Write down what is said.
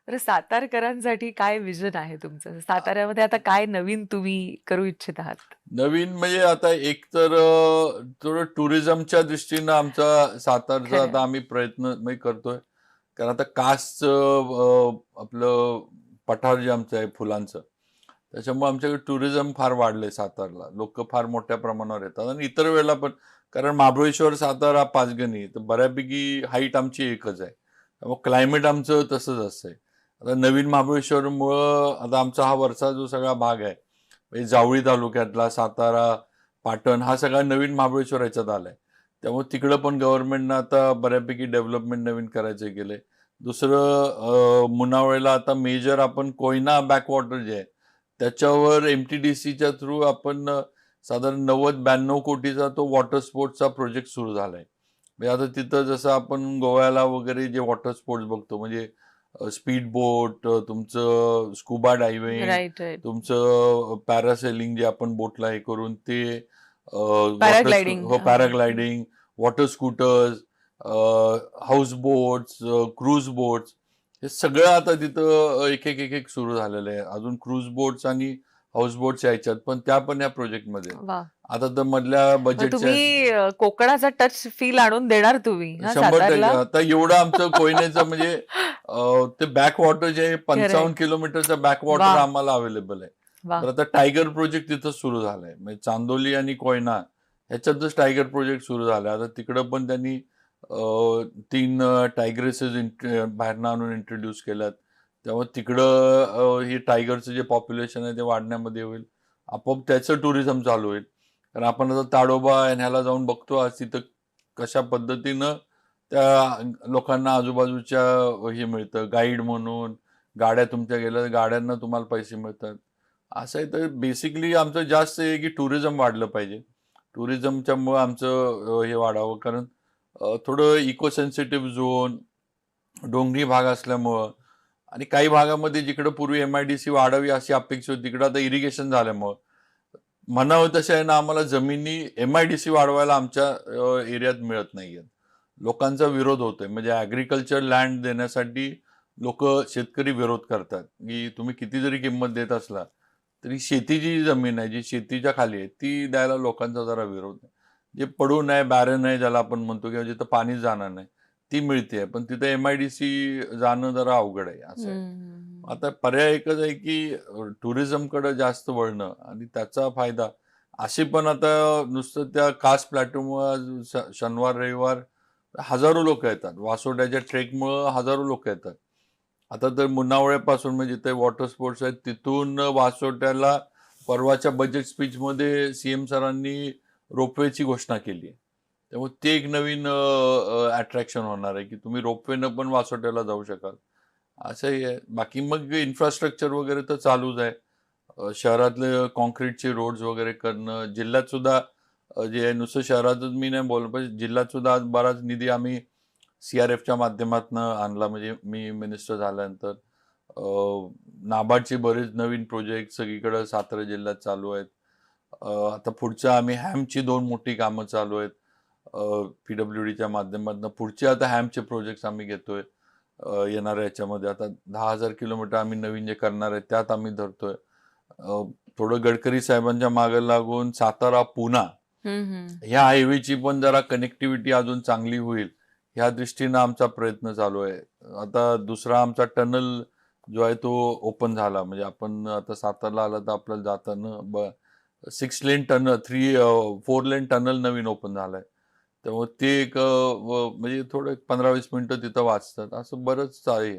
तर सातारकरांसाठी काय विजन आहे तुमचं? साताऱ्यामध्ये आता काय नवीन तुम्ही करू इच्छित आहात? नवीन म्हणजे आता एक तर थोडं टुरिझमच्या दृष्टीनं आमचा सातारचा खरंय. आता आम्ही प्रयत्न म्हणजे करतोय. कारण आता कासचं आपलं पठार जे आमचं आहे फुलांचं, त्याच्यामुळे आमच्याकडे टुरिझम फार वाढलंय सातारला. लोकं फार मोठ्या प्रमाणावर येतात आणि इतर वेळेला पण कारण महाबळेश्वर, सातारा, पाचगणी तर बऱ्यापैकी हाईट आमची एकच आहे. त्यामुळे क्लायमेट आमचं तसंच असतंय. आता नवीन महाबळेश्वरमुळं आता आमचा हा वरचा जो सगळा भाग आहे, म्हणजे जावळी तालुक्यातला सातारा, पाटण हा सगळा नवीन महाबळेश्वर ह्याच्यात आलाय. त्यामुळे तिकडं पण गव्हर्नमेंटनं आता बऱ्यापैकी डेव्हलपमेंट नवीन करायचं केलंय. दुसरं मुनावळेला आता मेजर आपण कोयना बॅकवॉटर जे आहे, त्याच्यावर एम-टी-डी-सीच्या थ्रू आपण साधारण 90-92 कोटीचा तो वॉटर स्पोर्ट्सचा प्रोजेक्ट सुरू झालाय. म्हणजे आता तिथं जसं आपण गोव्याला वगैरे जे वॉटर स्पोर्ट्स बघतो म्हणजे स्पीड बोट, तुमचं स्कुबा डायव्हिंग, राइट, राइट. तुमचं पॅरासेलिंग जे आपण बोटला हे करून ते वॉटर पॅराग्लायडिंग. हो paragliding, water scooters, house boats, cruise boats हे सगळं आता तिथं एक सुरू झालेलं आहे. अजून क्रूज बोट्स आणि हाऊस बोट्स यायच्यात, पण त्या पण या प्रोजेक्टमध्ये आहेत. वाह! आता तर मधल्या मग बजेटच्या तुम्ही कोकणाचा टच फील आणून देणार तुम्ही हां, 100% सातारला? आता एवढं आमचं कोयनेचं म्हणजे ते बॅक वॉटर जे आहे खरंय. 55 किलोमीटरचा बॅक वॉटर वाह! आम्हाला अवेलेबल आहे. वाह! तर आता टायगर प्रोजेक्ट तिथं सुरू झालाय. म्हणजे चांदोली आणि कोयना ह्याच्यातच टायगर प्रोजेक्ट सुरू झाला. आता तिकडं पण त्यांनी 3 टायग्रेसेस बाहेरनं आणून इंट्रोड्यूस केल्यात. त्यामुळे तिकडं हे टायगरचं जे पॉप्युलेशन आहे ते वाढण्यामध्ये होईल. आपोआप त्याचं टुरिझम चालू होईल. कारण आपण आता ताडोबा आणि ह्याला जाऊन बघतो आज तिथं कशा पद्धतीनं त्या लोकांना आजूबाजूच्या हे मिळतं गाईड म्हणून, गाड्या तुमच्या गेल्या तर गाड्यांना तुम्हाला पैसे मिळतात. असं आहे तर बेसिकली आमचं जास्त आहे की टुरिझम वाढलं पाहिजे. टुरिझमच्यामुळं आमचं हे वाढावं कारण थोडं इको सेन्सिटिव्ह झोन, डोंगरी भाग असल्यामुळं आणि काही भागामध्ये जिकडं पूर्वी एम-आय-डी-सी वाढावी अशी अपेक्षा होती, तिकडं आता इरिगेशन झाल्यामुळं म्हणावं तसं आहे ना, आम्हाला जमिनी एम-आय-डी-सी वाढवायला आमच्या एरियात मिळत नाहीयेत. लोकांचा विरोध होतोय. म्हणजे ॲग्रीकल्चर लँड देण्यासाठी लोकं शेतकरी विरोध करतात, की तुम्ही किती जरी किंमत देत असला, तरी शेतीची जी जमीन आहे, जी शेतीच्या खाली आहे, ती द्यायला लोकांचा जरा विरोध आहे. जे पडून आहे, बॅरन आहे ज्याला आपण म्हणतो किंवा जिथं पाणीच जाणार नाही, ती मिळते. पण तिथं एम-आय-डी-सी जाणं जरा अवघड आहे, असं आहे. हं. आता पर्याय एकच आहे, की टुरिझमकडे जास्त वळणं आणि त्याचा फायदा. असे पण आता नुसतं त्या कास प्लॅटूमुळं शनिवार, रविवार हजारो लोकं येतात. वासोट्याच्या ट्रेकमुळं हजारो लोकं येतात. आता तर मुनावळ्यापासून म्हणजे जिथे वॉटर स्पोर्ट्स आहेत तिथून वासोट्याला परवाच्या बजेट स्पीचमध्ये सीएम सरांनी रोपवेची घोषणा केली आहे. त्यामुळे ते एक नवीन अट्रॅक्शन होणार आहे, की तुम्ही रोपवेनं पण वासोट्याला जाऊ शकाल. असंही आहे. बाकी मग इन्फ्रास्ट्रक्चर वगैरे तर चालूच आहे. शहरातले काँक्रीटचे रोड्स वगैरे करणं, जिल्ह्यात सुद्धा जे आहे नुसतं शहरातच मी नाही बोललो, पण जिल्ह्यात सुद्धा आज बराच निधी आम्ही सी-आर-एफच्या माध्यमातून आणला. म्हणजे मी मिनिस्टर झाल्यानंतर नाबार्डचे बरेच नवीन प्रोजेक्ट सगळीकडे सातारा जिल्ह्यात चालू आहेत. आता पुढच्या आम्ही हॅमची 2 मोठी कामं चालू आहेत. पी-डब्ल्यू-डीच्या माध्यमातून पुढचे आता हॅमचे प्रोजेक्ट्स आम्ही घेतोय. येणाऱ्या ह्याच्यामध्ये आता 10,000 किलोमीटर आम्ही नवीन जे करणार आहे त्यात आम्ही धरतोय. अ, थोडं गडकरी साहेबांच्या मागे लागून सातारा-पूना हं, हं. ह्या हायवेची पण जरा कनेक्टिव्हिटी अजून चांगली होईल, ह्या दृष्टीनं आमचा प्रयत्न चालू आहे. आता दुसरा आमचा टनल जो आहे तो ओपन झाला. म्हणजे आपण आता सातारला आलं तर आपल्याला जाताना 6 लेन टनल 4 लेन टनल नवीन ओपन झालाय. त्यामुळे ते एक म्हणजे थोडं 15-20 मिनिटं तिथं वाचतात. असं बरंच आहे.